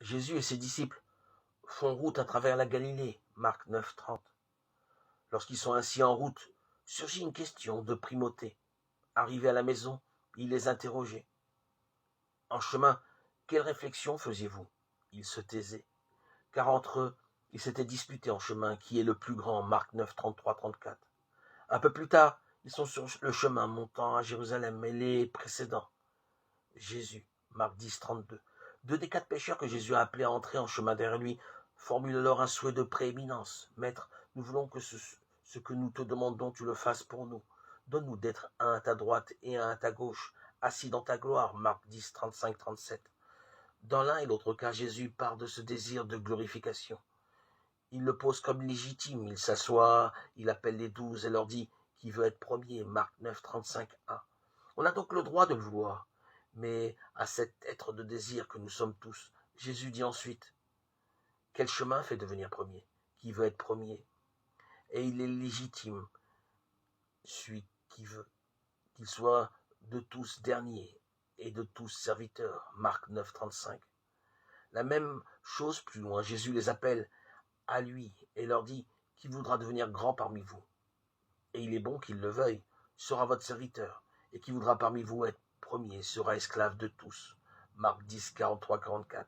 Jésus et ses disciples font route à travers la Galilée, Marc 9, 30. Lorsqu'ils sont ainsi en route, surgit une question de primauté. Arrivé à la maison, il les interrogeait. En chemin, quelle réflexion faisiez-vous? Ils se taisaient, car entre eux, ils s'étaient disputés en chemin qui est le plus grand, Marc 9, 33, 34. Un peu plus tard, ils sont sur le chemin montant à Jérusalem et les précédents. Jésus, Marc 10, 32. Deux des quatre pécheurs que Jésus a appelés à entrer en chemin derrière lui formulent alors un souhait de prééminence. Maître, nous voulons que ce que nous te demandons, tu le fasses pour nous. Donne-nous d'être un à ta droite et un à ta gauche, assis dans ta gloire. Marc 10, 35, 37. Dans l'un et l'autre cas, Jésus part de ce désir de glorification. Il le pose comme légitime. Il s'assoit, il appelle les 12 et leur dit qui veut être premier. Marc 9, 35, 1. On a donc le droit de le vouloir. Mais à cet être de désir que nous sommes tous, Jésus dit ensuite, quel chemin fait devenir premier? Qui veut être premier? Et il est légitime, celui qui veut, qu'il soit de tous dernier et de tous serviteurs. Marc 9, 35. La même chose plus loin, Jésus les appelle à lui et leur dit, qui voudra devenir grand parmi vous? Et il est bon qu'il le veuille, sera votre serviteur, et qui voudra parmi vous être premier sera esclave de tous. Marc 10, 43, 44.